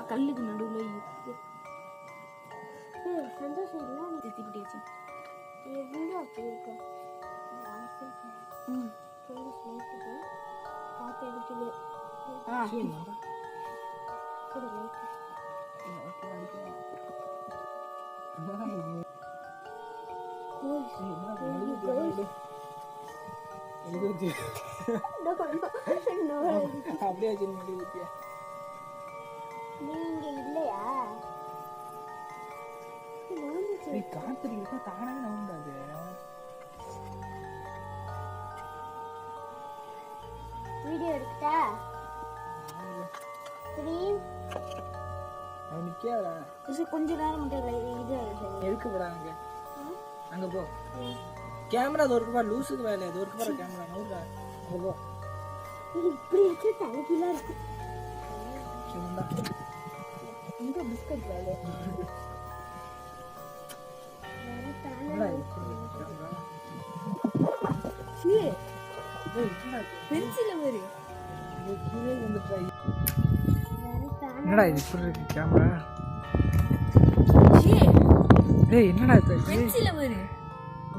கல்லுக்கு நடுவில் சந்தோஷம் இல்லை திட்டியாச்சு எவ்வளோ அப்படி இருக்கா பார்த்து எடுக்கல நீங்க இல்லையா காத்திரிக்க தானாவே நவுண்டாது வீடியோ எடுத்தா கொஞ்ச நேரம் மட்டும் இது எதுக்கு போடாங்க அங்க போ கேமரா அது ஒருக்கு பாரு லூசுக்கு வேலை அது ஒருக்கு பாரு கேமரா நவுடா அங்க போ இப்படி வச்சு தலைகீழா இருக்கு இந்த பிஸ்கட் வேலை என்னடா இது இப்படி இருக்கு கேமரா டேய் என்னடா இது பென்சில வரு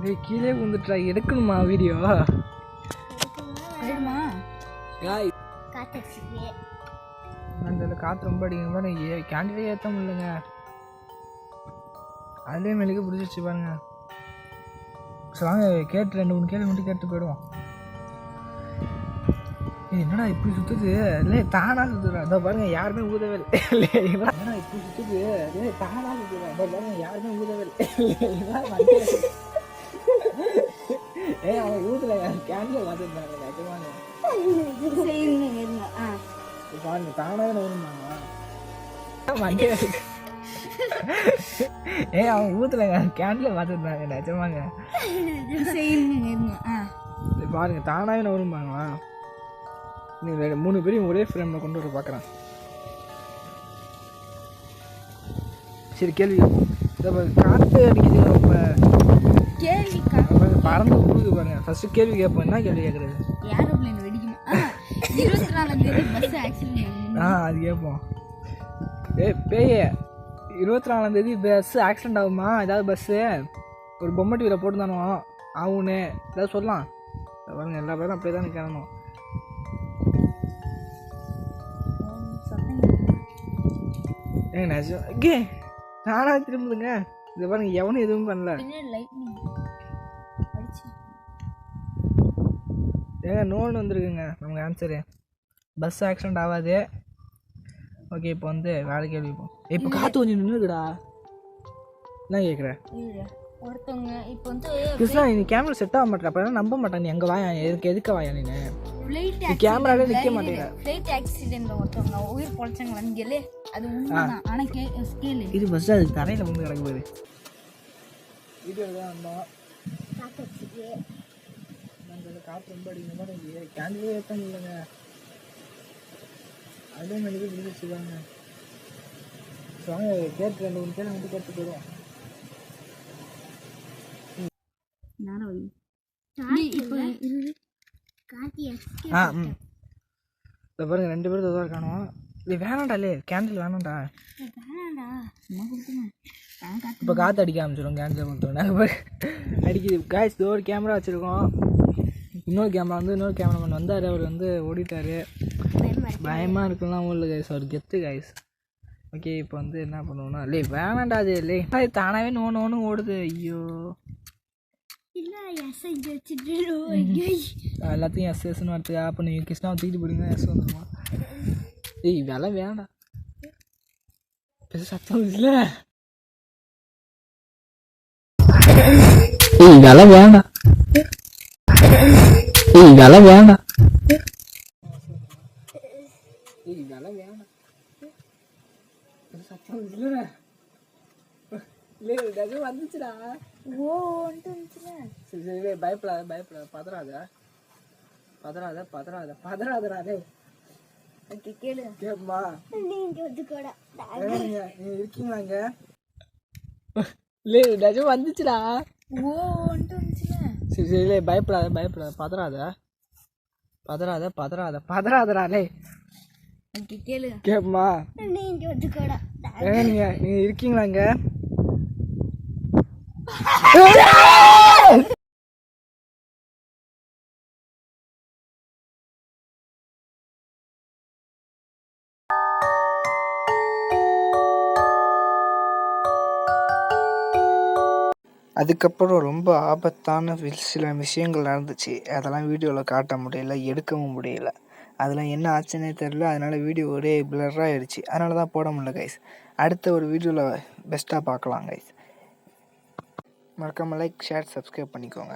டேய் கீழே விழுந்துட்டா எடுக்கணுமா வீடியோ எடுமா गाइस காத்தடிச்சியே அந்த காத்து ரொம்ப அடிக்குது பாருங்க கேண்டிலே ஏத்த முடியலங்க அதுலயே மெலிக்கு பிடிச்சிச்சு பாருங்க சரி வாங்க கேட்டு 2-3 கேள்வி மட்டும் கேட்டு போயிடுவோம் என்னடா இப்படி சுத்துது இல்லை தானா சுத்துறா அதோ பாருங்க யாருமே ஊதவே இல்லை என்னடா இப்படி சுத்துது இல்லை தானா சுத்துறா அதோ பாருங்க யாருமே ஊதவே இல்லை அவன் ஊதுல கேண்டில் பார்த்துருந்தாங்க நிஜமாங்க பாருங்க தானாவே வருமாங்க அவன் ஊத்துல கேண்டில் பார்த்துருந்தாங்க நிஜமாங்க பாருங்க தானாவே வருமாங்களா நீ 3 பேரையும் ஒரே ஃப்ரேம்ல கொண்டு வர பார்க்குறேன் சரி கேள்வி காற்று அடிக்குது ரொம்ப கேள்வி பறந்து போகுது பாருங்க ஃபர்ஸ்ட் கேள்வி கேட்போம் என்ன கேள்வி கேட்குறது ஏரோப்ளேன் வெடிக்குமா 24ஆம் தேதி பஸ் ஆக்சிடென்ட் அது கேட்போம் பேயே 24ஆம் தேதி பஸ் ஆக்சிடென்ட் ஆகுமா ஏதாவது பஸ்ஸு ஒரு பொம்மை டிவியில் போட்டுதானோ ஆகுன்னு ஏதாவது சொல்லலாம் பாருங்க எல்லா பேரும் அப்படியே தான் கேட்கணும் ஏங்க நிஜம் ஓகே நானா திரும்புதுங்க இது பாருங்க எவனும் எதுவும் பண்ணல ஏங்க நோன்னு வந்துருக்குங்க நமக்கு ஆன்சரு பஸ் ஆக்சிடென்ட் ஆகாது ஓகே இப்போ வந்து வேலை கேள்வி இப்போ காற்று கொஞ்சம் நின்றுக்குடா என்ன கேட்குறேன் ஒருத்தவங்க இப்போ வந்து கிருஷ்ணா நீ கேமரா செட் ஆக மாட்டேன் அப்போ நம்ப மாட்டேன் நீ எங்கே வாயா எதுக்க வாயா நீ கேமராலே நிற்க மாட்டேங்கிற ஃப்ளைட் ஆக்சிடென்ட்ல ஒருத்தவங்க உயிர் பொழைச்சாங்களான்னு கேளு அது உண்மைதான் ஆனால் கேளு இது பஸ் அது தரையில் வந்து கிடக்கு போகுது வீடியோ தான் வந்தோம் காற்று ரொம்ப அடிக்கிற மாதிரி கேண்டிலே ஏற்ற இல்லைங்க அதே மாதிரி விடுவிச்சுக்காங்க வாங்க கேட்டு 2-3 கேள்வி மட்டும் கேட்டு போயிடுவோம் இதை பாருங்க 2 பேரும் தான் காணும் இது வேணாண்டாலே கேண்டில் வேணாண்டா இப்போ காற்று அடிக்க ஆரம்பிச்சிடும் கேண்டில் மட்டும் நாங்கள் போய் அடிக்குது காய்ஸ் ஒரு கேமரா வச்சுருக்கோம் இன்னொரு கேமரா வந்து இன்னொரு கேமராமேன் வந்தார் அவர் வந்து ஓடிட்டார் பயமாக இருக்கலாம் ஊரில் கைஸ் அவர் கெத்து கைஸ் ஓகே இப்போ வந்து என்ன பண்ணுவோம்னா இல்லை வேணாண்டா அது இல்லை தானாகவே நோன்னு ஓடுது ஐயோ எல்லாத்தையும் எஸ்எஸ்ன்னு வரது அப்போ நீங்கள் கிருஷ்ணாவை தூக்கிட்டு போடுங்க எஸ் வந்துடுமா ஏய் வேலை வேண்டாம் சத்தம் இல்லை ஏய் வேலை வேண்டாம் ஏய் வேலை வேண்டாம் ஏய் வேலை வேண்டாம் சத்தம் இல்லை இல்லை வந்துச்சுடா சரி சரி பயப்படாத பதறாதடா கேளு கேப்பா நீங்க இருக்கீங்களாங்க இல்லை நிஜம் வந்துச்சுடா சரி சரி இல்லை பயப்படாத பதறாதடாலே. ஓகே கேளு. கேப்பமா நீங்க வந்துக்கோடா. நீங்கள் இருக்கீங்களா இங்கே? அதுக்கப்புறம் ரொம்ப ஆபத்தான சில விஷயங்கள் நடந்துச்சு. அதெல்லாம் வீடியோவில் காட்ட முடியல, எடுக்கவும் முடியல. அதெல்லாம் என்ன ஆச்சுன்னே தெரில. அதனால் வீடியோ ஒரே பிளர் ஆகிடுச்சு. அதனால தான் போட முடியல கைஸ். அடுத்த ஒரு வீடியோவில் பெஸ்ட்டாக பார்க்கலாம் கைஸ். மறக்காமல் லைக், ஷேர், சப்ஸ்கிரைப் பண்ணிக்கோங்க.